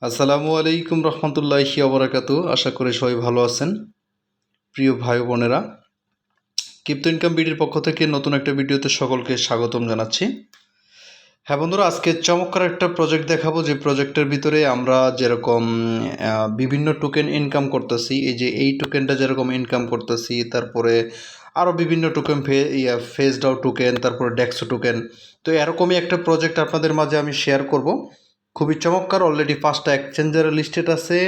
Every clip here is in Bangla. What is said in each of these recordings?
আসসালামু আলাইকুম রহমতুল্লাহি ওয়া আশা করি সবাই ভালো আছেন। প্রিয় ভাই বোনেরা, ক্রিপ্টো ইনকাম বিডির পক্ষ থেকে নতুন একটা ভিডিওতে সকলকে স্বাগতম জানাচ্ছি। হ্যাঁ বন্ধুরা, আজকে চমৎকার একটা প্রজেক্ট দেখাবো, যে প্রজেক্টের ভিতরে আমরা যেরকম বিভিন্ন টোকেন ইনকাম করতেছি, এই টোকেনটা যেরকম ইনকাম করতেছি, তারপরে আরও বিভিন্ন টোকেন ফেসড আউট টোকেন, তারপরে ডেক্সো টোকেন। তো এরকমই একটা প্রজেক্ট আপনাদের মাঝে আমি শেয়ার করব। খুবই চমৎকার, অলরেডি 5টা এক্সচেঞ্জারে লিস্টেড আছে।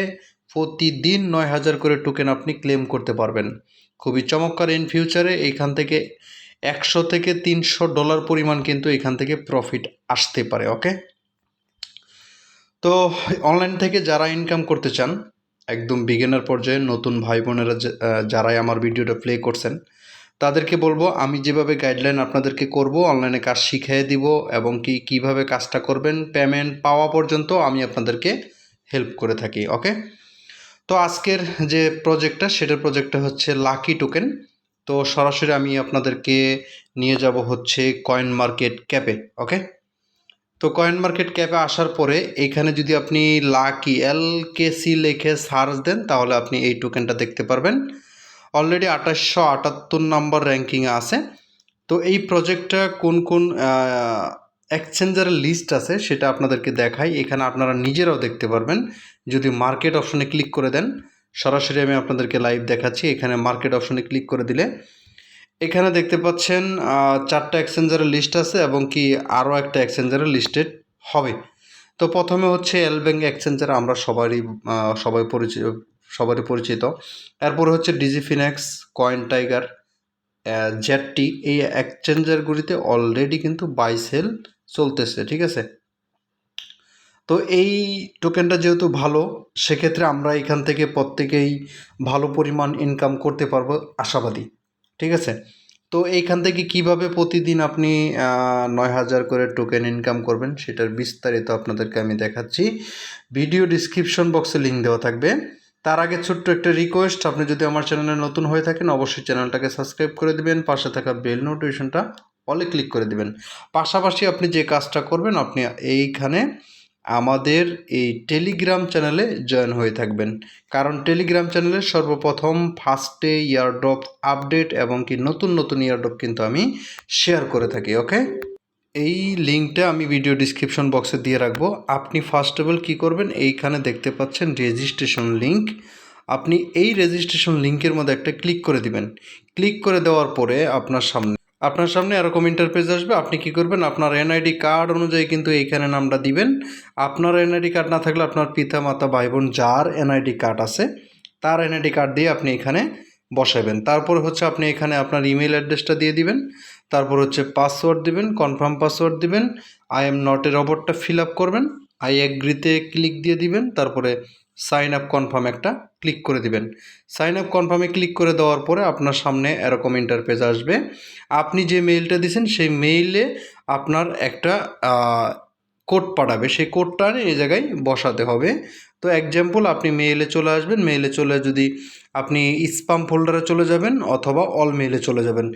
প্রতিদিন 9,000 করে টোকেন আপনি ক্লেম করতে পারবেন। খুবই চমৎকার। ইন ফিউচারে এইখান থেকে $100 থেকে $300 পরিমাণ কিন্তু এখান থেকে প্রফিট আসতে পারে। ওকে, তো অনলাইন থেকে যারা ইনকাম করতে চান, একদম বিগিনার পর্যায়ে নতুন ভাই বোনেরা যারাই আমার ভিডিওটা প্লে করছেন, তাদেরকে বলবো আমি যেভাবে গাইডলাইন আপনাদেরকে করব, অনলাইনে কাজ শিখিয়ে দিব এবং কিভাবে কাজটা করবেন পেমেন্ট পাওয়া পর্যন্ত আমি আপনাদেরকে হেল্প করে থাকি। ওকে, তো আজকের যে প্রজেক্টটা হচ্ছে লাকি টোকেন। তো সরাসরি আমি আপনাদেরকে নিয়ে যাব হচ্ছে কয়েন মার্কেট ক্যাপে। ওকে, তো কয়েন মার্কেট ক্যাপে আসার পরে এখানে যদি আপনি লাকি LKC লিখে সার্চ দেন, তাহলে আপনি এই টোকেনটা দেখতে পারবেন। অলরেডি 2878 নাম্বার র্যাঙ্কিংয়ে আছে। তো এই প্রজেক্টটা কোন কোন এক্সচেঞ্জারের লিস্ট আছে সেটা আপনাদেরকে দেখাই। এখানে আপনারা নিজেরাও দেখতে পারবেন যদি মার্কেট অপশনে ক্লিক করে দেন। সরাসরি আমি আপনাদেরকে লাইভ দেখাচ্ছি। এখানে মার্কেট অপশনে ক্লিক করে দিলে এখানে দেখতে পাচ্ছেন 4টা এক্সচেঞ্জারের লিস্ট আছে এবং কি আরও একটা এক্সচেঞ্জারের লিস্টেড হবে। তো প্রথমে হচ্ছে এলব্যাঙ্ক এক্সচেঞ্জার, আমরা সবারই পরিচিত। এরপরে হচ্ছে ডিজিফিনেক্স, কয়েন টাইগার, জেডটি। এই এক্সচেঞ্জারগুলিতে অলরেডি কিন্তু বাই সেল চলতেছে। ঠিক আছে, তো এই টোকেনটা যেহেতু ভালো, সেক্ষেত্রে আমরা এখান থেকে প্রত্যেকেই ভালো পরিমাণ ইনকাম করতে পারবো আশাবাদী। ঠিক আছে, তো এইখান থেকে কিভাবে প্রতিদিন আপনি 9,000 করে টোকেন ইনকাম করবেন সেটার বিস্তারিত আপনাদেরকে আমি দেখাচ্ছি। ভিডিও ডিসক্রিপশন বক্সে লিঙ্ক দেওয়া থাকবে। তার আগে ছোট্ট একটা রিকোয়েস্ট, আপনি যদি আমার চ্যানেলে নতুন হয়ে থাকেন অবশ্যই চ্যানেলটাকে সাবস্ক্রাইব করে দিবেন, পাশে থাকা বেল নোটিফিকেশনটা অলে ক্লিক করে দিবেন। পাশাপাশি আপনি যে কাজটা করবেন, আপনি এইখানে আমাদের এই টেলিগ্রাম চ্যানেলে জয়েন হয়ে থাকবেন, কারণ টেলিগ্রাম চ্যানেলে সর্বপ্রথম ফার্স্টে ইয়ারড্রপ আপডেট এবং কি নতুন নতুন ইয়ারড্রপ কিন্তু আমি শেয়ার করে থাকি। ওকে, এই লিঙ্কটা আমি ভিডিও ডিসক্রিপশন বক্সে দিয়ে রাখবো। আপনি ফার্স্ট অফ অল কী করবেন, এইখানে দেখতে পাচ্ছেন রেজিস্ট্রেশন লিঙ্ক। আপনি এই রেজিস্ট্রেশন লিঙ্কের মধ্যে একটা ক্লিক করে দিবেন। ক্লিক করে দেওয়ার পরে আপনার সামনে এরকম ইন্টারফেস আসবে। আপনি কি করবেন, আপনার এনআইডি কার্ড অনুযায়ী কিন্তু এইখানে নামটা দিবেন। আপনার এনআইডি কার্ড না থাকলে আপনার পিতা মাতা ভাই বোন যার এনআইডি কার্ড আছে তার এনআইডি কার্ড দিয়ে আপনি এখানে বসাবেন। তারপর হচ্ছে আপনি এখানে আপনার ইমেল অ্যাড্রেসটা দিয়ে দিবেন। তারপর হচ্ছে পাসওয়ার্ড দিবেন, কনফার্ম পাসওয়ার্ড দিবেন। আই এম নট এ রবটটা ফিল আপ করবেন, আই এগ্রিতে ক্লিক দিয়ে দিবেন। তারপরে সাইন আপ কনফার্ম একটা ক্লিক করে দিবেন। সাইন আপ কনফার্মে ক্লিক করে দেওয়ার পরে আপনার সামনে এরকম ইন্টারফেস আসবে। আপনি যে মেইলটা দিয়েছেন সেই মেইলে আপনার একটা কোড পাঠাবে, সেই কোডটা এই জায়গায় বসাতে হবে। তো এক্সাম্পল, আপনি মেইলে চলে আসবেন, মেইলে চলে যদি আপনি স্প্যাম ফোল্ডারে চলে যাবেন অথবা অল মেইলে চলে যাবেন।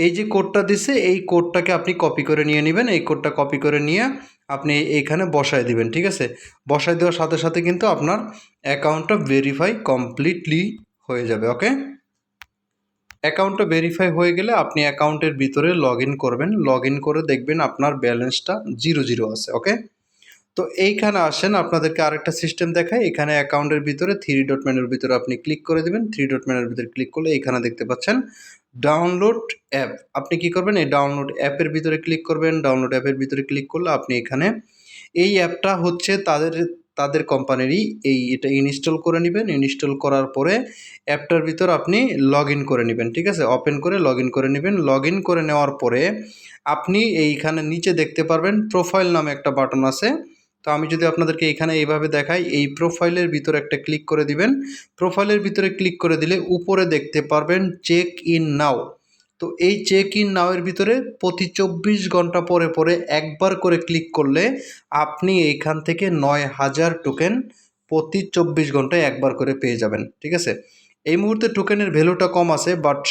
এই যে কোডটা দিছে এই কোডটাকে আপনি কপি করে নিয়ে নেবেন। এই কোডটা কপি করে নিয়ে আপনি এইখানে বসায় দিবেন। ঠিক আছে, বসায় দেওয়ার সাথে সাথে কিন্তু আপনার অ্যাকাউন্টটা ভেরিফাই কমপ্লিটলি হয়ে যাবে। ওকে, অ্যাকাউন্টটা ভেরিফাই হয়ে গেলে আপনি অ্যাকাউন্টের ভিতরে লগ ইন করবেন। লগ ইন করে দেখবেন আপনার ব্যালেন্সটা 0 আছে। ওকে, তো এইখানে আসেন, আপনাদেরকে আরেকটা সিস্টেম দেখায়। এখানে অ্যাকাউন্টের ভিতরে 3 ডট মেনুর ভিতরে আপনি ক্লিক করে দেবেন। 3 ডট মেনুর ভিতরে ক্লিক করলে এখানে দেখতে পাচ্ছেন ডাউনলোড অ্যাপ। আপনি কি করবেন, এই ডাউনলোড অ্যাপের ভিতরে ক্লিক করবেন। ডাউনলোড অ্যাপের ভিতরে ক্লিক করলে আপনি এখানে এই অ্যাপটা হচ্ছে তাদের কোম্পানিরই, এটা ইনস্টল করে নেবেন। ইনস্টল করার পরে অ্যাপটার ভিতর আপনি লগ ইন করে নেবেন। ঠিক আছে, ওপেন করে লগ ইন করে নেবেন। লগ ইন করে নেওয়ার পরে আপনি এইখানে নিচে দেখতে পারবেন প্রোফাইল নামে একটা বাটন আছে। তো আমি যদি আপনাদেরকে এখানে এইভাবে দেখাই, এই প্রোফাইলের ভিতরে একটা ক্লিক করে দিবেন। প্রোফাইলের ভিতরে ক্লিক করে দিলে উপরে দেখতে পারবেন চেক ইন নাও। তো এই চেক ইন নাওয়ের ভিতরে প্রতি 24 ঘন্টা পরে পরে একবার করে ক্লিক করলে আপনি এইখান থেকে 9,000 টোকেন প্রতি 24 ঘন্টায় একবার করে পেয়ে যাবেন। ঠিক আছে, এই মুহূর্তে টোকেনের ভ্যালুটা কম আছে, বাট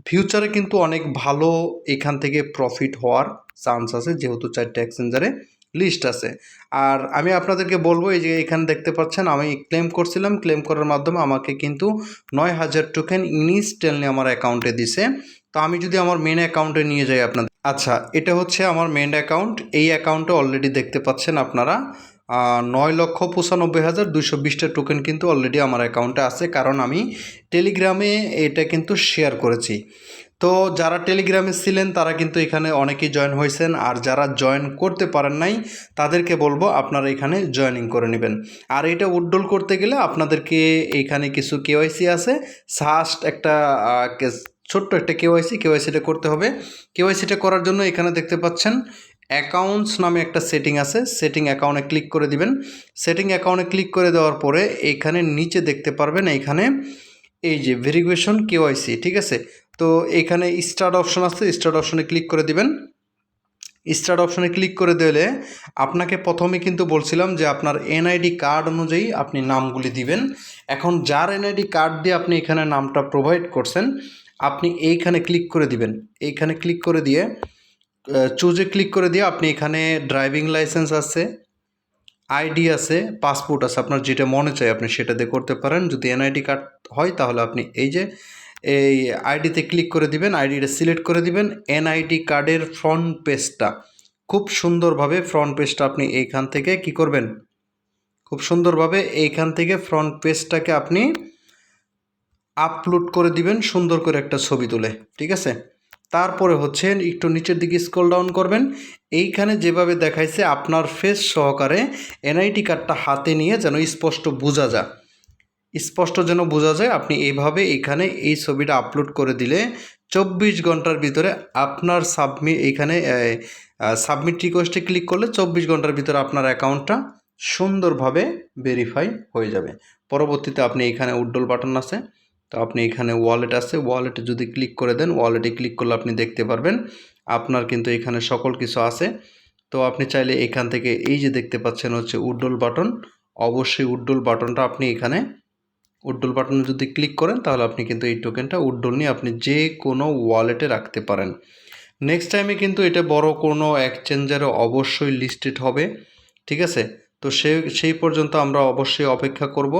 ফিউচারে কিন্তু অনেক ভালো এখান থেকে প্রফিট হওয়ার চান্স আছে, যেহেতু 4টা এক্সচেঞ্জারে লিস্ট আছে। আর আমি আপনাদেরকে বলবো এই যে এখানে দেখতে পাচ্ছেন আমি ক্লেম করছিলাম, ক্লেম করার মাধ্যমে আমাকে কিন্তু 9000 টোকেন ইনস্ট্যান্টলি আমার অ্যাকাউন্টে দিছে। তো আমি যদি আমার মেন অ্যাকাউন্টে নিয়ে যাই আপনাদের, আচ্ছা এটা হচ্ছে আমার মেন অ্যাকাউন্ট। এই অ্যাকাউন্টে অলরেডি দেখতে পাচ্ছেন আপনারা 9,95,220টা টোকেন কিন্তু অলরেডি আমার অ্যাকাউন্টে আছে, কারণ আমি টেলিগ্রামে এটা কিন্তু শেয়ার করেছি। তো যারা টেলিগ্রামে ছিলেন তারা কিন্তু এখানে অনেকেই জয়েন হয়েছেন, আর যারা জয়েন করতে পারেন নাই তাদেরকে বলবো আপনারা এখানে জয়েনিং করে নেবেন। আর এটা উইথড্রল করতে গেলে আপনাদেরকে এখানে কিছু কেওয়াইসি আছে, ফার্স্ট একটা ছোট্ট একটা কেওয়াইসিটা করতে হবে। কেওয়াইসিটা করার জন্য এখানে দেখতে পাচ্ছেন অ্যাকাউন্টস নামে একটা সেটিং আছে, সেটিং অ্যাকাউন্টে ক্লিক করে দিবেন। সেটিং অ্যাকাউন্টে ক্লিক করে দেওয়ার পরে এখানে নিচে দেখতে পারবেন এইখানে এই যে ভেরিফিকেশন কেওয়াইসি, ঠিক আছে। তো এখানে স্টার্ট অপশন আছে, স্টার্ট অপশনে ক্লিক করে দিবেন। স্টার্ট অপশনে ক্লিক করে দিলে আপনাকে প্রথমে কিন্তু বলছিলাম যে আপনার এনআইডি কার্ড অনুযায়ী আপনি নামগুলি দিবেন। এখন যার এনআইডি কার্ড দিয়ে আপনি এখানে নামটা প্রোভাইড করছেন আপনি এইখানে ক্লিক করে দিবেন। এইখানে ক্লিক করে দিয়ে চুজে ক্লিক করে দিয়ে আপনি এখানে ড্রাইভিং লাইসেন্স আছে, আইডি আছে, পাসপোর্ট আছে, আপনার যেটা মনে চায় আপনি সেটা দিয়ে করতে পারেন। যদি এনআইডি কার্ড হয় তাহলে আপনি এই যে এই আইডিতে ক্লিক করে দিবেন, আইডিটা সিলেক্ট করে দিবেন। এনআইডি কার্ডের ফ্রন্ট পেজটা খুব সুন্দরভাবে ফ্রন্ট পেজটা আপনি এইখান থেকে কি করবেন, খুব সুন্দরভাবে এইখান থেকে ফ্রন্ট পেজটাকে আপনি আপলোড করে দিবেন সুন্দর করে একটা ছবি তুলে, ঠিক আছে। তারপরে হচ্ছে একটু নিচের দিকে স্ক্রল ডাউন করবেন। এইখানে যেভাবে দেখাইছে আপনার ফেস সহকারে এনআইডি কার্ডটা হাতে নিয়ে যেন স্পষ্ট বোঝা যায়, স্পষ্ট যেন বোঝা যায় আপনি এইভাবে এখানে এই ছবিটা আপলোড করে দিলে 24 ঘন্টার ভিতরে আপনার এখানে সাবমিট রিকোয়েস্টে ক্লিক করলে 24 ঘন্টার ভিতরে আপনার অ্যাকাউন্টটা সুন্দরভাবে ভেরিফাই হয়ে যাবে। পরবর্তীতে আপনি এখানে উইথড্রল বাটন আছে, তো আপনি এখানে ওয়ালেট আছে, ওয়ালেটে যদি ক্লিক করে দেন, ওয়ালেটে ক্লিক করলে আপনি দেখতে পারবেন আপনার কিন্তু এখানে সকল কিছু আছে। তো আপনি চাইলে এখান থেকে এই যে দেখতে পাচ্ছেন হচ্ছে উইথড্রল বাটন, অবশ্যই উইথড্রল বাটনটা আপনি এখানে উইথড্রল বাটনে যদি ক্লিক করেন তাহলে আপনি কিন্তু এই টোকেনটা উইথড্রল নিয়ে আপনি যে কোনো ওয়ালেটে রাখতে পারেন। নেক্সট টাইমে কিন্তু এটা বড় কোনো এক্সচেঞ্জারে অবশ্যই লিস্টেড হবে, ঠিক আছে। তো সেই পর্যন্ত আমরা অবশ্যই অপেক্ষা করব।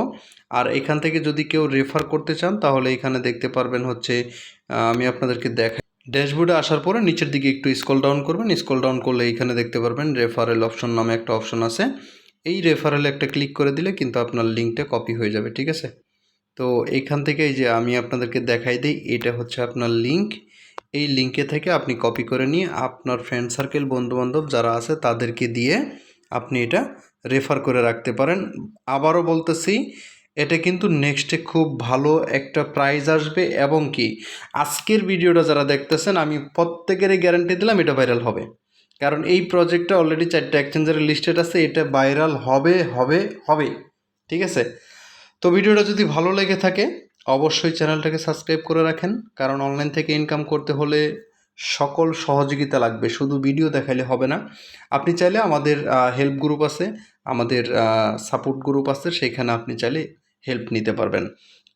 আর এখান থেকে যদি কেউ রেফার করতে চান তাহলে এখানে দেখতে পারবেন হচ্ছে আমি আপনাদেরকে দেখাই, ড্যাশবোর্ডে আসার পরে নিচের দিকে একটু স্ক্রল ডাউন করবেন, স্ক্রল ডাউন করলে এখানে দেখতে পারবেন রেফারেল অপশন নামে একটা অপশন আছে। এই রেফারেলে একটা ক্লিক করে দিলে কিন্তু আপনার লিঙ্কটা কপি হয়ে যাবে, ঠিক আছে। তো এইখান থেকে এই যে আমি আপনাদেরকে দেখাই দিই, এটা হচ্ছে আপনার লিঙ্ক। এই লিঙ্কে থেকে আপনি কপি করে নিয়ে আপনার ফ্রেন্ড সার্কেল বন্ধুবান্ধব যারা আছে তাদেরকে দিয়ে আপনি এটা রেফার করে রাখতে পারেন। আবারও বলতেছি এটা কিন্তু নেক্সটে খুব ভালো একটা প্রাইজ আসবে, এবং কি আজকের ভিডিওটা যারা দেখতেছেন আমি প্রত্যেকেরই গ্যারান্টি দিলাম এটা ভাইরাল হবে, কারণ এই প্রজেক্টটা অলরেডি 4টা এক্সচেঞ্জারের লিস্টেড আছে, এটা ভাইরাল হবে হবে হবে, ঠিক আছে। তো ভিডিওটা যদি ভালো লেগে থাকে অবশ্যই চ্যানেলটাকে সাবস্ক্রাইব করে রাখেন, কারণ অনলাইন থেকে ইনকাম করতে হলে সকল সহযোগিতা লাগবে, শুধু ভিডিও দেখাইলে হবে না। আপনি চাইলে আমাদের হেল্প গ্রুপ আছে, আমাদের সাপোর্ট গ্রুপ আছে, সেইখানে আপনি চাইলে হেল্প নিতে পারবেন,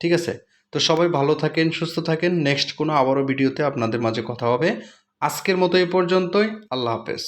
ঠিক আছে। তো সবাই ভালো থাকেন, সুস্থ থাকেন, নেক্সট কোনো আবারও ভিডিওতে আপনাদের মাঝে কথা হবে। আজকের মতো এই পর্যন্তই, আল্লাহ হাফেজ।